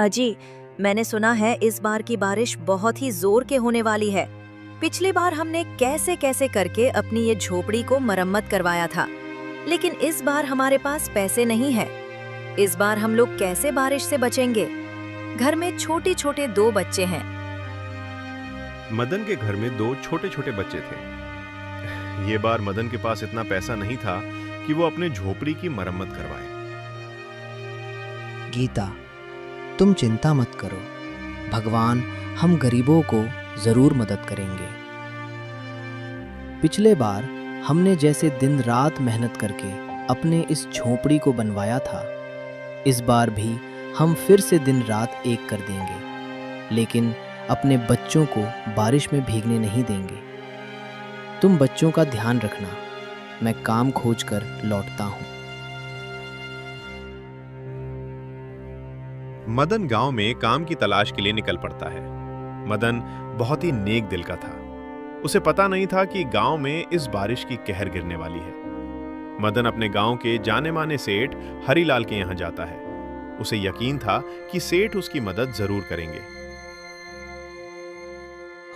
अजी, मैंने सुना है इस बार की बारिश बहुत ही जोर के होने वाली है। पिछली बार हमने कैसे कैसे करके अपनी ये झोपड़ी को मरम्मत करवाया था, लेकिन इस बार हमारे पास पैसे नहीं है। इस बार हम लोग कैसे बारिश से बचेंगे? घर में छोटे छोटे 2 बच्चे हैं। मदन के घर में 2 छोटे छोटे बच्चे थे। ये बार मदन के पास इतना पैसा नहीं था कि वो अपने झोपड़ी की मरम्मत करवाए। गीता, तुम चिंता मत करो, भगवान हम गरीबों को जरूर मदद करेंगे। पिछले बार हमने जैसे दिन रात मेहनत करके अपने इस झोपड़ी को बनवाया था, इस बार भी हम फिर से दिन रात एक कर देंगे, लेकिन अपने बच्चों को बारिश में भीगने नहीं देंगे। तुम बच्चों का ध्यान रखना, मैं काम खोज कर लौटता हूँ। मदन गांव में काम की तलाश के लिए निकल पड़ता है। मदन बहुत ही नेक दिल का था। उसे पता नहीं था कि गांव में इस बारिश की कहर गिरने वाली है। मदन अपने गांव के जाने माने सेठ हरीलाल के यहां जाता है। उसे यकीन था कि सेठ उसकी मदद जरूर करेंगे।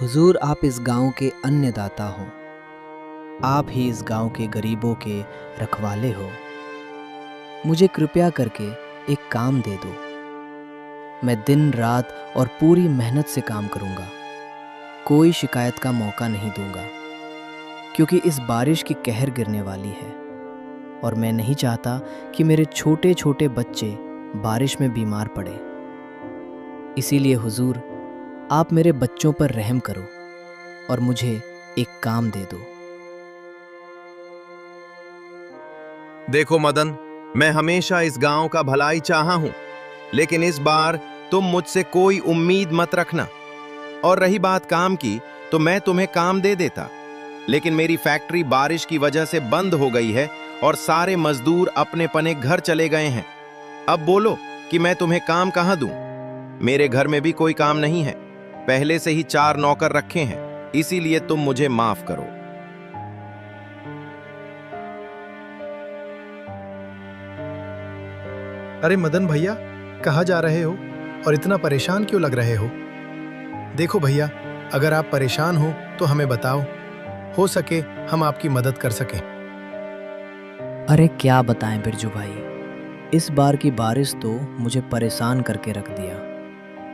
हुजूर, आप इस गांव के अन्नदाता हो, आप ही इस गांव के गरीबों के रखवाले हो। मुझे कृपया करके एक काम दे दो। मैं दिन रात और पूरी मेहनत से काम करूंगा, कोई शिकायत का मौका नहीं दूंगा, क्योंकि इस बारिश की कहर गिरने वाली है और मैं नहीं चाहता कि मेरे छोटे छोटे बच्चे बारिश में बीमार पड़े। इसीलिए हुजूर, आप मेरे बच्चों पर रहम करो और मुझे एक काम दे दो। देखो मदन, मैं हमेशा इस गांव का भलाई चाहा हूं, लेकिन इस बार तुम मुझसे कोई उम्मीद मत रखना। और रही बात काम की, तो मैं तुम्हें काम दे देता, लेकिन मेरी फैक्ट्री बारिश की वजह से बंद हो गई है और सारे मजदूर अपने पने घर चले गए हैं। अब बोलो कि मैं तुम्हें काम कहां दूं? मेरे घर में भी कोई काम नहीं है, पहले से ही 4 नौकर रखे हैं, इसीलिए तुम मुझे माफ करो। अरे मदन भैया, कहाँ जा रहे हो और इतना परेशान क्यों लग रहे हो? देखो भैया, अगर आप परेशान हो तो हमें बताओ, हो सके हम आपकी मदद कर सकें। अरे क्या बताएं बिरजू भाई, इस बार की बारिश तो मुझे परेशान करके रख दिया।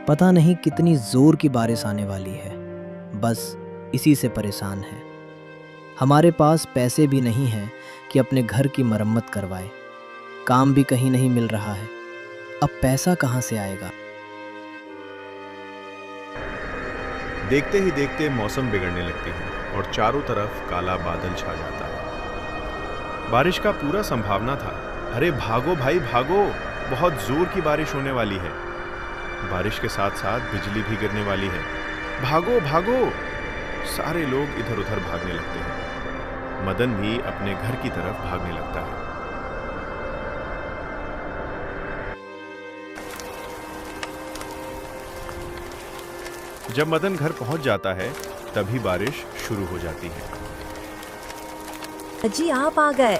पता नहीं कितनी जोर की बारिश आने वाली है, बस इसी से परेशान है। हमारे पास पैसे भी नहीं हैं कि अपने घर की मरम्मत करवाए, काम भी कहीं नहीं मिल रहा है, अब पैसा कहाँ से आएगा? देखते ही देखते मौसम बिगड़ने लगती है और चारों तरफ काला बादल छा जाता है। बारिश का पूरा संभावना था। अरे भागो भाई भागो, बहुत जोर की बारिश होने वाली है। बारिश के साथ साथ बिजली भी गिरने वाली है। भागो भागो। सारे लोग इधर उधर भागने लगते हैं। मदन भी अपने घर की तरफ भागने लगता है। जब मदन घर पहुंच जाता है, तभी बारिश शुरू हो जाती है। अजी, आप आ गए।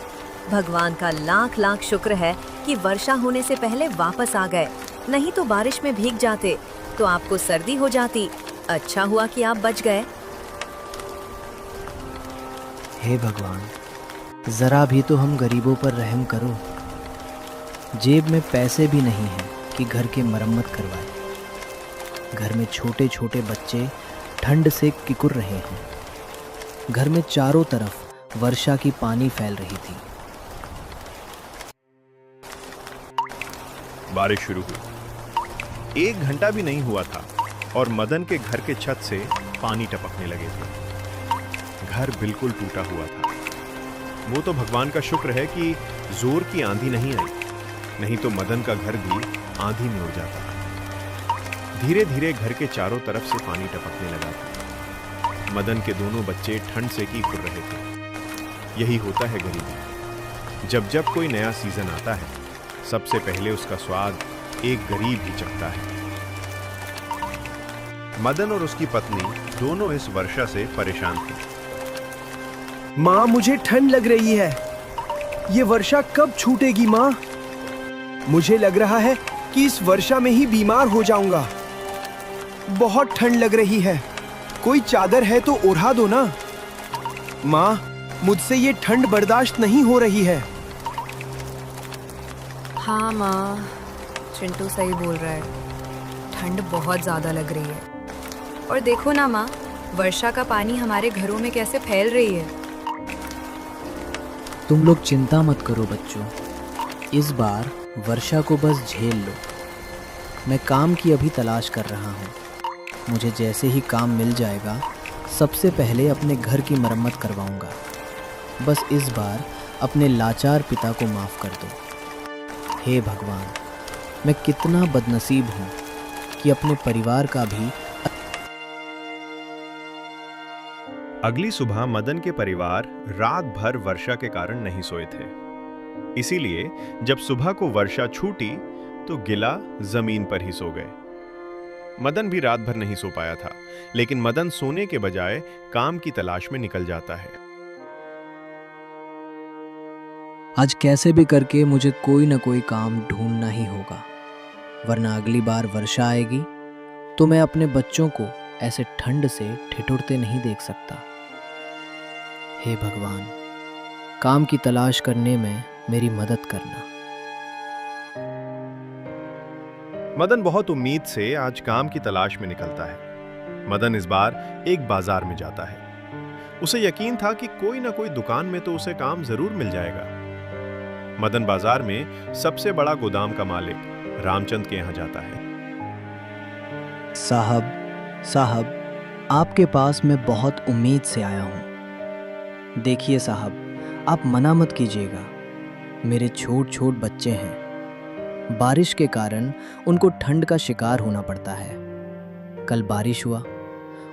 भगवान का लाख लाख शुक्र है कि वर्षा होने से पहले वापस आ गए, नहीं तो बारिश में भीग जाते तो आपको सर्दी हो जाती। अच्छा हुआ कि आप बच गए। हे भगवान, जरा भी तो हम गरीबों पर रहम करो। जेब में पैसे भी नहीं हैं कि घर की मरम्मत करवाए। घर में छोटे छोटे बच्चे ठंड से किकुर रहे हैं। घर में चारों तरफ वर्षा की पानी फैल रही थी। बारिश शुरू हुई। 1 घंटा भी नहीं हुआ था और मदन के घर के छत से पानी टपकने लगे थे। घर बिल्कुल टूटा हुआ था। वो तो भगवान का शुक्र है कि जोर की आंधी नहीं आई, नहीं तो मदन का घर भी आंधी में उड़ जाता। धीरे धीरे घर के चारों तरफ से पानी टपकने लगा था। मदन के दोनों बच्चे ठंड से कीकुर रहे थे। यही होता है गरीबी। जब जब कोई नया सीजन आता है, सबसे पहले उसका स्वाद एक गरीब ही चखता है। मदन और उसकी पत्नी दोनों इस वर्षा से परेशान थे। माँ, मुझे ठंड लग रही है। ये वर्षा कब छूटेगी माँ? मुझे लग रहा है कि इस वर्षा में ही बीमार हो जाऊंगा। बहुत ठंड लग रही है। कोई चादर है तो ओढ़ा दो ना। माँ, मुझसे ये ठंड बर्दाश्त नहीं हो रही है। हाँ माँ, चिंटू सही बोल रहा है। ठंड बहुत ज़्यादा लग रही है। और देखो ना माँ, वर्षा का पानी हमारे घरों में कैसे फैल रही है। तुम लोग चिंता मत करो बच्चों, इस बार वर्षा को बस झेल लो। मैं काम की अभी तलाश कर रहा हूँ। मुझे जैसे ही काम मिल जाएगा, सबसे पहले अपने घर की मरम्मत करवाऊँगा। बस इस बार अपने लाचार पिता को माफ़ कर दो। हे भगवान, मैं कितना बदनसीब हूँ कि अपने परिवार का भी। अगली सुबह मदन के परिवार रात भर वर्षा के कारण नहीं सोए थे। इसीलिए जब सुबह को वर्षा छूटी तो गिला जमीन पर ही सो गए। मदन भी रात भर नहीं सो पाया था, लेकिन मदन सोने के बजाय काम की तलाश में निकल जाता है। आज कैसे भी करके मुझे कोई ना कोई काम ढूंढना ही होगा, वरना अगली बार वर्षा आएगी तो मैं अपने बच्चों को ऐसे ठंड से ठिठुरते नहीं देख सकता। हे भगवान, काम की तलाश करने में मेरी मदद करना। मदन बहुत उम्मीद से आज काम की तलाश में निकलता है। मदन इस बार एक बाजार में जाता है। उसे यकीन था कि कोई ना कोई दुकान में तो उसे काम जरूर मिल जाएगा। मदन बाजार में सबसे बड़ा गोदाम का मालिक रामचंद के यहाँ जाता है। साहब, आपके पास मैं बहुत उम्मीद से आया हूँ। देखिए साहब, आप मना मत कीजिएगा। मेरे छोट छोट बच्चे हैं। बारिश के कारण उनको ठंड का शिकार होना पड़ता है। कल बारिश हुआ,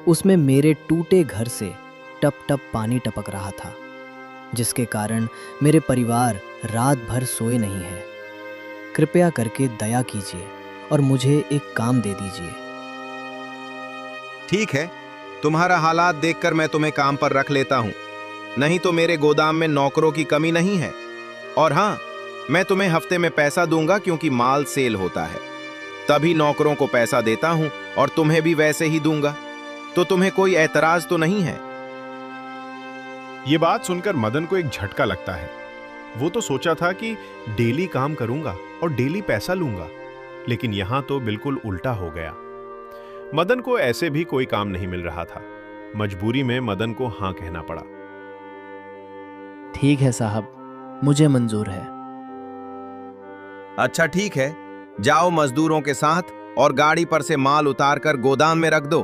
उसमें मेरे टूटे घर से टप टप पानी टपक रहा था, जिसके कारण मेरे परिवार रात भर सोए नहीं है। कृपया करके दया कीजिए और मुझे एक काम दे दीजिए। ठीक है, तुम्हारा हालात देखकर मैं तुम्हें काम पर रख लेता हूं। नहीं तो मेरे गोदाम में नौकरों की कमी नहीं है। और हाँ, मैं तुम्हें हफ्ते में पैसा दूंगा, क्योंकि माल सेल होता है। तभी नौकरों को पैसा देता हूं और तुम्हें भी वैसे ही दूंगा। तो तुम्हें कोई ऐतराज तो नहीं है? ये बात सुनकर मदन को एक झटका लगता है। वो तो सोचा था कि डेली काम करूंगा और डेली पैसा लूंगा, लेकिन यहां तो बिल्कुल उल्टा हो गया। मदन को ऐसे भी कोई काम नहीं मिल रहा था। मजबूरी में मदन को हां कहना पड़ा। ठीक है साहब, मुझे मंजूर है। अच्छा ठीक है, जाओ मजदूरों के साथ और गाड़ी पर से माल उतारकर गोदाम में रख दो।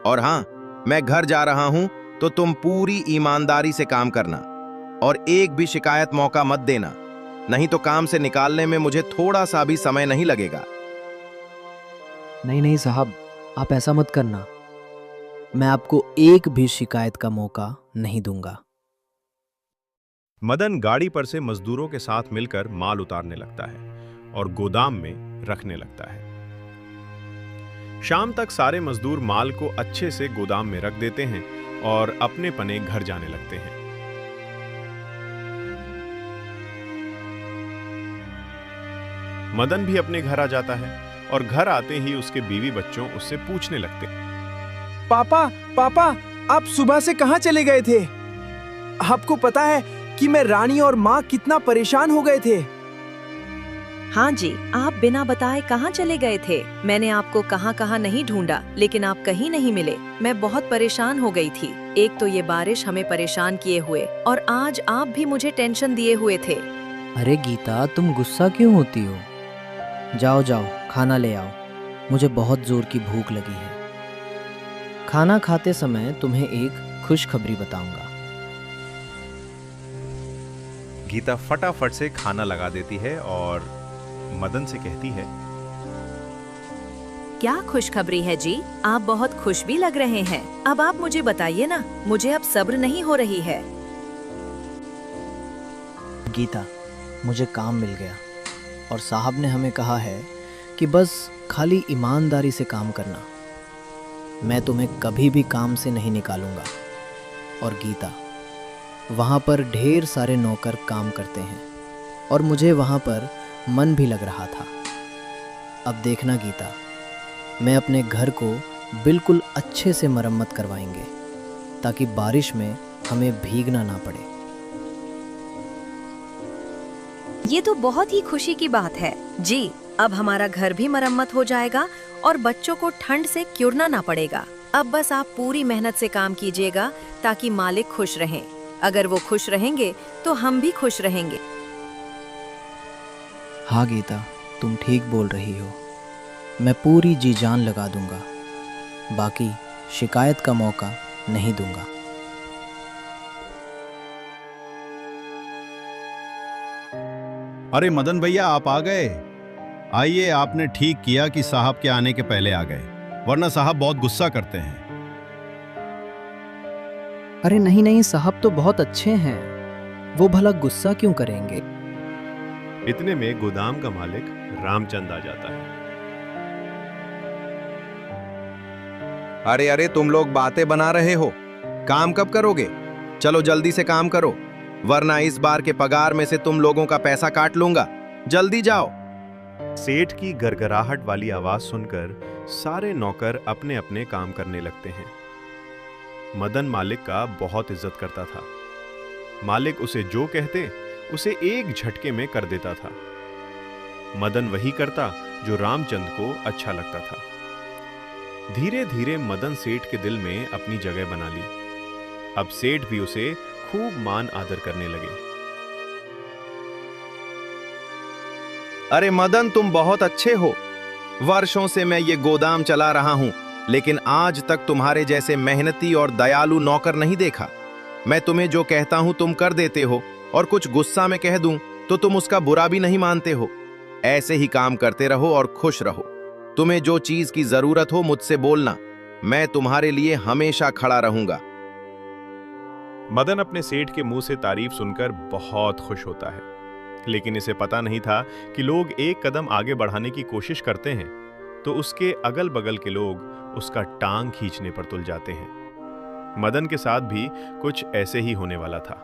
और हाँ, मैं घर जा रहा हूं तो तुम पूरी ईमानदारी से काम करना और एक भी शिकायत मौका मत देना, नहीं तो काम से निकालने में मुझे थोड़ा सा भी समय नहीं लगेगा। नहीं साहब, आप ऐसा मत करना। मैं आपको एक भी शिकायत का मौका नहीं दूंगा। मदन गाड़ी पर से मजदूरों के साथ मिलकर माल उतारने लगता है और गोदाम में रखने लगता है। शाम तक सारे मजदूर माल को अच्छे से गोदाम में रख देते हैं और अपने पने घर जाने लगते हैं। मदन भी अपने घर आ जाता है और घर आते ही उसके बीवी बच्चों उससे पूछने लगते हैं, पापा, आप सुबह से कहाँ चले गए थे? आपको पता है कि मैं रानी और माँ कितना परेशान हो गए थे। हाँ जी, आप बिना बताए कहाँ चले गए थे? मैंने आपको कहाँ कहाँ नहीं ढूंढा, लेकिन आप कहीं नहीं मिले। मैं बहुत परेशान हो गई थी। एक तो ये बारिश हमें परेशान किए हुए, और आज आप भी मुझे टेंशन दिए हुए थे। अरे गीता, तुम गुस्सा क्यों होती हो? जाओ खाना ले आओ। मुझे बहुत जोर की भूख लगी है। खाना खाते समय तुम्हें एक खुशखबरी बताऊंगा। गीता फटाफट से खाना लगा देती है और मदन से कहती है, क्या खुशखबरी है जी, आप बहुत खुश भी लग रहे हैं। अब आप मुझे बताइए ना, मुझे अब सब्र नहीं हो रही है। गीता, मुझे काम मिल गया और साहब ने हमें कहा है कि बस खाली ईमानदारी से काम करना। मैं तुम्हें कभी भी काम से नहीं निकालूंगा। और गीता, वहाँ पर ढेर सारे नौकर काम करते हैं और मुझे वहाँ पर मन भी लग रहा था। अब देखना गीता, मैं अपने घर को बिल्कुल अच्छे से मरम्मत करवाएंगे ताकि बारिश में हमें भीगना ना पड़े। ये तो बहुत ही खुशी की बात है जी। अब हमारा घर भी मरम्मत हो जाएगा और बच्चों को ठंड से क्योरना ना पड़ेगा। अब बस आप पूरी मेहनत से काम कीजिएगा ताकि मालिक खुश रहें। अगर वो खुश रहेंगे तो हम भी खुश रहेंगे। हाँ गीता, तुम ठीक बोल रही हो। मैं पूरी जी जान लगा दूंगा, बाकी शिकायत का मौका नहीं दूंगा। अरे मदन भैया, आप आ गए। आइए, आपने ठीक किया कि साहब के आने के पहले आ गए, वरना साहब बहुत गुस्सा करते हैं। अरे नहीं नहीं, साहब तो बहुत अच्छे हैं, वो भला गुस्सा क्यों करेंगे। इतने में गोदाम का मालिक रामचंद आ जाता है। अरे अरे, तुम लोग बातें बना रहे हो, काम कब करोगे? चलो जल्दी से काम करो, वरना इस बार के पगार में से तुम लोगों का पैसा काट लूंगा। जल्दी जाओ। सेठ की गरगराहट वाली आवाज सुनकर सारे नौकर अपने अपने काम करने लगते हैं। मदन मालिक का बहुत इज्जत करता था। मालिक उसे जो कहते उसे एक झटके में कर देता था। मदन वही करता जो रामचंद को अच्छा लगता था। धीरे धीरे मदन सेठ के दिल में अपनी जगह बना ली। अब सेठ भी उसे खूब मान आदर करने लगे। अरे मदन, तुम बहुत अच्छे हो। वर्षों से मैं ये गोदाम चला रहा हूं, लेकिन आज तक तुम्हारे जैसे मेहनती और दयालु नौकर नहीं देखा। मैं तुम्हें जो कहता हूं तुम कर देते हो, और कुछ गुस्सा में कह दूं तो तुम उसका बुरा भी नहीं मानते हो। ऐसे ही काम करते रहो और खुश रहो। तुम्हें जो चीज की जरूरत हो मुझसे बोलना, मैं तुम्हारे लिए हमेशा खड़ा रहूंगा। मदन अपने सेठ के मुंह से तारीफ सुनकर बहुत खुश होता है, लेकिन इसे पता नहीं था कि लोग एक कदम आगे बढ़ाने की कोशिश करते हैं तो उसके अगल बगल के लोग उसका टांग खींचने पर तुल जाते हैं। मदन के साथ भी कुछ ऐसे ही होने वाला था।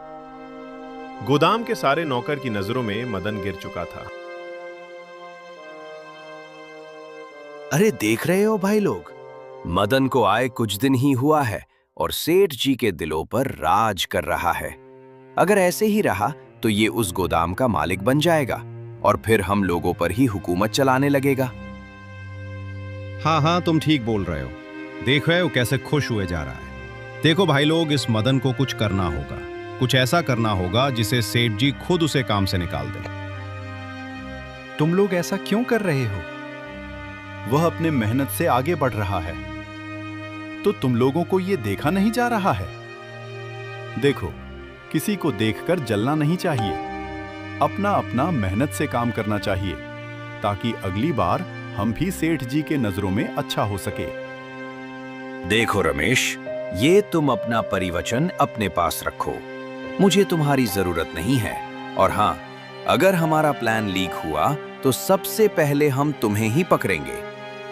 गोदाम के सारे नौकर की नजरों में मदन गिर चुका था। अरे देख रहे हो भाई लोग, मदन को आए कुछ दिन ही हुआ है और सेठ जी के दिलों पर राज कर रहा है। अगर ऐसे ही रहा तो ये उस गोदाम का मालिक बन जाएगा और फिर हम लोगों पर ही हुकूमत चलाने लगेगा। हाँ हाँ, तुम ठीक बोल रहे हो। देख रहे हो कैसे खुश हुए जा रहा है। देखो भाई लोग, इस मदन को कुछ करना होगा, कुछ ऐसा करना होगा जिसे सेठ जी खुद उसे काम से निकाल दें। तुम लोग ऐसा क्यों कर रहे हो? वह अपने मेहनत से आगे बढ़ रहा है, तो तुम लोगों को यह देखा नहीं जा रहा है? देखो, किसी को देखकर जलना नहीं चाहिए। अपना अपना मेहनत से काम करना चाहिए ताकि अगली बार हम भी सेठ जी के नजरों में अच्छा हो सके। देखो रमेश, ये तुम अपना परिवचन अपने पास रखो। मुझे तुम्हारी जरूरत नहीं है, और हाँ, अगर हमारा प्लान लीक हुआ तो सबसे पहले हम तुम्हें ही पकड़ेंगे।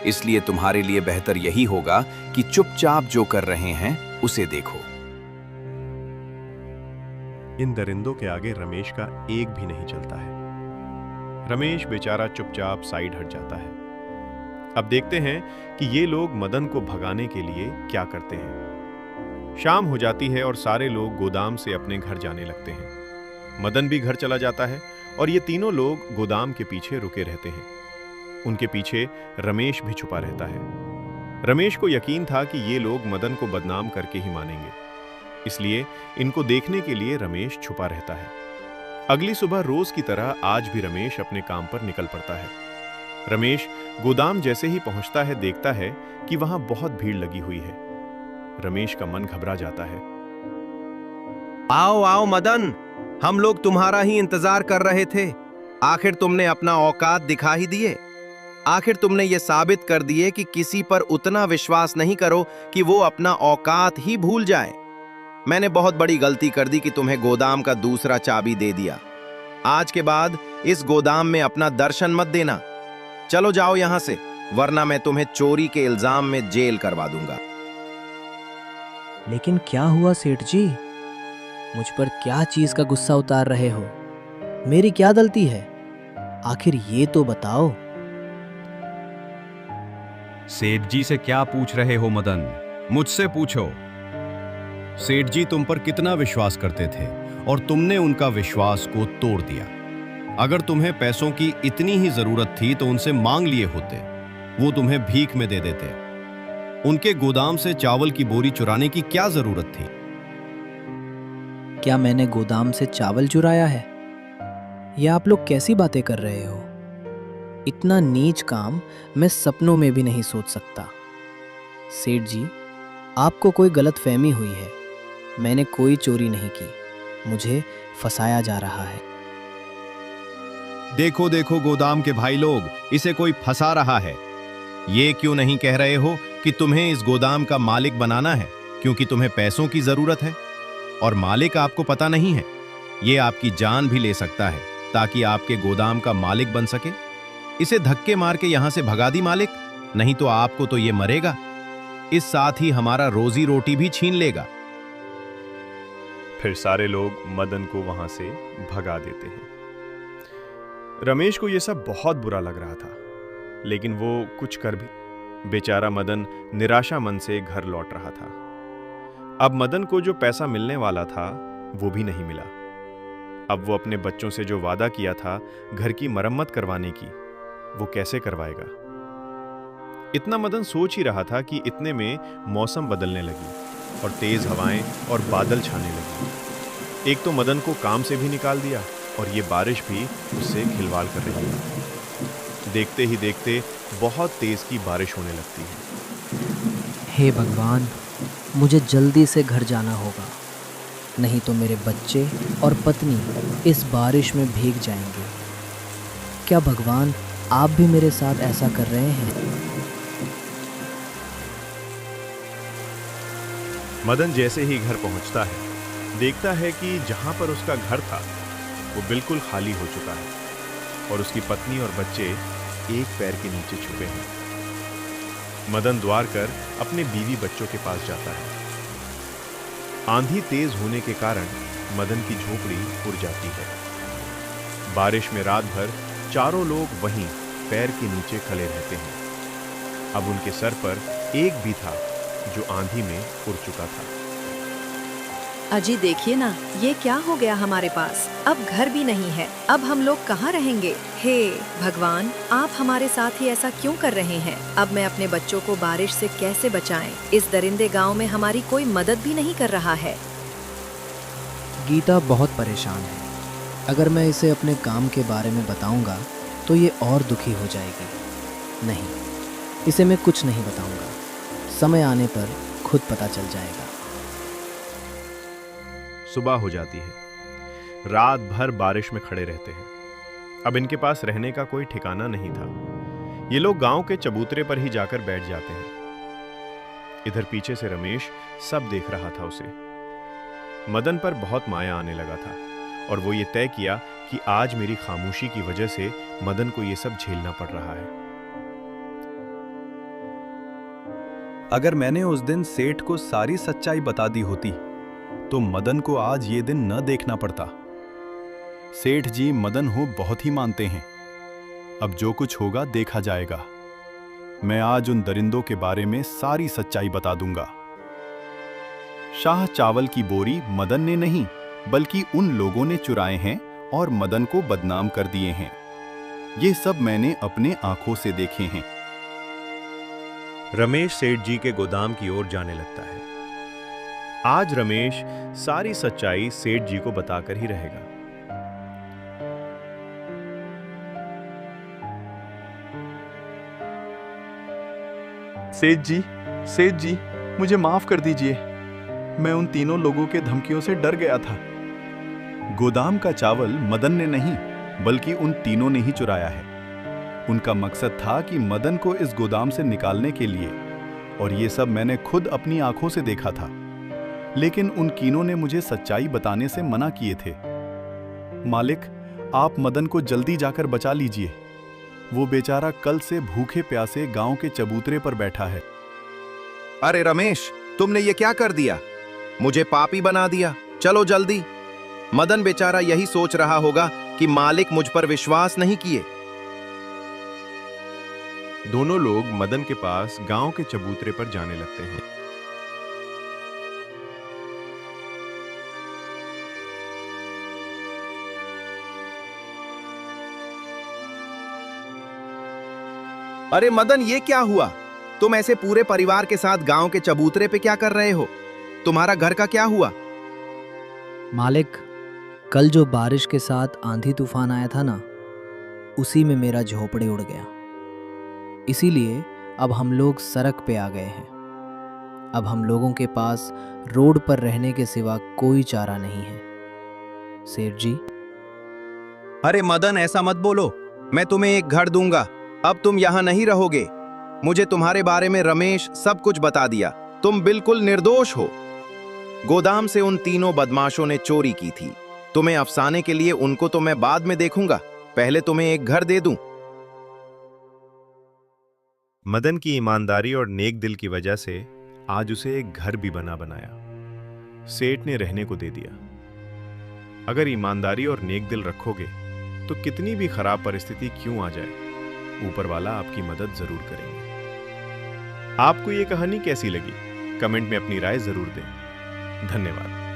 इसलिए तुम्हारे लिए बेहतर यही होगा कि चुपचाप जो कर रहे हैं उसे देखो। इन दरिंदों के आगे रमेश का एक भी नहीं चलता है। रमेश बेचारा चुपचाप साइड हट जाता है। अब देखते हैं कि ये लोग मदन को भगाने के लिए क्या करते हैं। शाम हो जाती है और सारे लोग गोदाम से अपने घर जाने लगते हैं। मदन भी घर चला जाता है और ये तीनों लोग गोदाम के पीछे रुके रहते हैं। उनके पीछे रमेश भी छुपा रहता है। रमेश को यकीन था कि ये लोग मदन को बदनाम करके ही मानेंगे, इसलिए इनको देखने के लिए रमेश छुपा रहता है। अगली सुबह रोज की तरह आज भी रमेश अपने काम पर निकल पड़ता है। रमेश गोदाम जैसे ही पहुंचता है, देखता है कि वहां बहुत भीड़ लगी हुई है। रमेश का मन घबरा जाता है। आओ आओ मदन, हम लोग तुम्हारा ही इंतजार कर रहे थे। आखिर तुमने अपना औकात दिखा ही दिए। आखिर तुमने ये साबित कर दिए कि किसी पर उतना विश्वास नहीं करो कि वो अपना औकात ही भूल जाए। मैंने बहुत बड़ी गलती कर दी कि तुम्हें गोदाम का दूसरा चाबी दे दिया। आज के बाद इस गोदाम में अपना दर्शन मत देना। चलो जाओ यहां से, वरना मैं तुम्हें चोरी के इल्जाम में जेल करवा दूंगा। लेकिन क्या हुआ सेठ जी? मुझ पर क्या चीज का गुस्सा उतार रहे हो? मेरी क्या गलती है? आखिर ये तो बताओ। सेठ जी से क्या पूछ रहे हो मदन? मुझसे पूछो। सेठ जी तुम पर कितना विश्वास करते थे और तुमने उनका विश्वास को तोड़ दिया। अगर तुम्हें पैसों की इतनी ही जरूरत थी तो उनसे मांग लिए होते, वो तुम्हें भीख में दे देते। उनके गोदाम से चावल की बोरी चुराने की क्या जरूरत थी? क्या मैंने गोदाम से चावल चुराया है? या आप लोग कैसी बातें कर रहे हो? इतना नीच काम मैं सपनों में भी नहीं सोच सकता। सेठ जी, आपको कोई गलतफहमी हुई है। मैंने कोई चोरी नहीं की। मुझे फंसाया जा रहा है। देखो देखो गोदाम के भाई लोग, इसे कोई फंसा रहा है। ये क्यों नहीं कह रहे हो कि तुम्हें इस गोदाम का मालिक बनाना है क्योंकि तुम्हें पैसों की जरूरत है? और मालिक आपको पता नहीं है, ये आपकी जान भी ले सकता है ताकि आपके गोदाम का मालिक बन सके। इसे धक्के मार के यहां से भगा दी मालिक, नहीं तो आपको तो ये मरेगा। इस साथ ही हमारा रोजी रोटी भी छीन लेगा। फिर सारे लोग मदन को वहां से भगा देते हैं। रमेश को यह सब बहुत बुरा लग रहा था, लेकिन वो कुछ कर भी। बेचारा मदन निराशा मन से घर लौट रहा था। अब मदन को जो पैसा मिलने वाला था वो भी नहीं मिला। अब वो अपने बच्चों से जो वादा किया था घर की मरम्मत करवाने की, वो कैसे करवाएगा? इतना मदन सोच ही रहा था कि इतने में मौसम बदलने लगी और तेज हवाएं और बादल छाने लगी। एक तो मदन को काम से भी निकाल दिया और ये बारिश भी उससे खिलवाड़ कर रही है। देखते ही देखते बहुत तेज की बारिश होने लगती है। हे भगवान, मुझे जल्दी से घर जाना होगा, नहीं तो मेरे बच्चे और पत्नी इस बारिश में भीग जाएंगे। क्या भगवान आप भी मेरे साथ ऐसा कर रहे हैं? मदन जैसे ही घर पहुंचता है, देखता है कि जहां पर उसका घर था वो बिल्कुल खाली हो चुका है और उसकी पत्नी और बच्चे एक पैर के नीचे छुपे हैं। मदन द्वार कर अपने बीवी बच्चों के पास जाता है। आंधी तेज होने के कारण मदन की झोपड़ी उड़ जाती है। बारिश में रात भर चारों लोग वहीं पैर के नीचे खड़े रहते हैं। अब उनके सर पर एक भी था जो आंधी में उड़ चुका था। अजी देखिए ना, ये क्या हो गया हमारे पास? अब घर भी नहीं है। अब हम लोग कहाँ रहेंगे? हे भगवान, आप हमारे साथ ही ऐसा क्यों कर रहे हैं? अब मैं अपने बच्चों को बारिश से कैसे बचाएं? इस दरिंदे गांव में हमारी कोई मदद भी नहीं कर रहा है। गीता बहुत परेशान है। अगर मैं इसे अपने काम के बारे में बताऊंगा तो ये और दुखी हो जाएगी। नहीं, इसे मैं कुछ नहीं बताऊंगा। समय आने पर खुद पता चल जाएगा। सुबह हो जाती है। रात भर बारिश में खड़े रहते हैं। अब इनके पास रहने का कोई ठिकाना नहीं था। ये लोग गांव के चबूतरे पर ही जाकर बैठ जाते हैं। इधर पीछे से रमेश सब देख रहा था उसे। मदन पर बहुत माया आने लगा था और वो ये तय किया कि आज मेरी खामोशी की वजह से मदन को ये सब झेलना पड़ रहा है। अगर मैंने उस दिन सेठ को सारी सच्चाई बता दी होती तो मदन को आज ये दिन न देखना पड़ता। सेठ जी मदन को बहुत ही मानते हैं। अब जो कुछ होगा देखा जाएगा। मैं आज उन दरिंदों के बारे में सारी सच्चाई बता दूंगा। शाह चावल की बोरी मदन ने नहीं बल्कि उन लोगों ने चुराए हैं और मदन को बदनाम कर दिए हैं। ये सब मैंने अपने आंखों से देखे हैं। रमेश सेठ जी के गोदाम की ओर जाने लगता है। आज रमेश सारी सच्चाई सेठ जी को बताकर ही रहेगा। सेठ जी, मुझे माफ कर दीजिए। मैं उन तीनों लोगों के धमकियों से डर गया था। गोदाम का चावल मदन ने नहीं बल्कि उन तीनों ने ही चुराया है। उनका मकसद था कि मदन को इस गोदाम से निकालने के लिए, और ये सब मैंने खुद अपनी आंखों से देखा था। लेकिन उन कीनों ने मुझे सच्चाई बताने से मना किए थे। मालिक, आप मदन को जल्दी जाकर बचा लीजिए। वो बेचारा कल से भूखे प्यासे गांव के चबूतरे पर बैठा है। अरे रमेश, तुमने ये क्या कर दिया? मुझे पापी बना दिया। चलो जल्दी। मदन बेचारा यही सोच रहा होगा कि मालिक मुझ पर विश्वास नहीं किए। दोनों लोग मदन के पास गांव के चबूतरे पर जाने लगते हैं। अरे मदन, ये क्या हुआ? तुम ऐसे पूरे परिवार के साथ गांव के चबूतरे पे क्या कर रहे हो? तुम्हारा घर का क्या हुआ? मालिक, कल जो बारिश के साथ आंधी तूफान आया था ना, उसी में मेरा झोपड़ी उड़ गया। इसीलिए अब हम लोग सड़क पे आ गए हैं। अब हम लोगों के पास रोड पर रहने के सिवा कोई चारा नहीं है। सेठ जी। अरे मदन, ऐसा मत बोलो। मैं तुम्हें एक घर दूंगा। अब तुम यहां नहीं रहोगे। मुझे तुम्हारे बारे में रमेश सब कुछ बता दिया। तुम बिल्कुल निर्दोष हो। गोदाम से उन तीनों बदमाशों ने चोरी की थी। तुम्हें अफसाने के लिए उनको तो मैं बाद में देखूंगा। पहले तुम्हें एक घर दे दूं। मदन की ईमानदारी और नेक दिल की वजह से आज उसे एक घर भी बना बनाया। सेठ ने रहने को दे दिया। अगर ईमानदारी और नेक दिल रखोगे तो कितनी भी खराब परिस्थिति क्यों आ जाए, ऊपर वाला आपकी मदद जरूर करेंगे। आपको ये कहानी कैसी लगी? कमेंट में अपनी राय जरूर दें। धन्यवाद।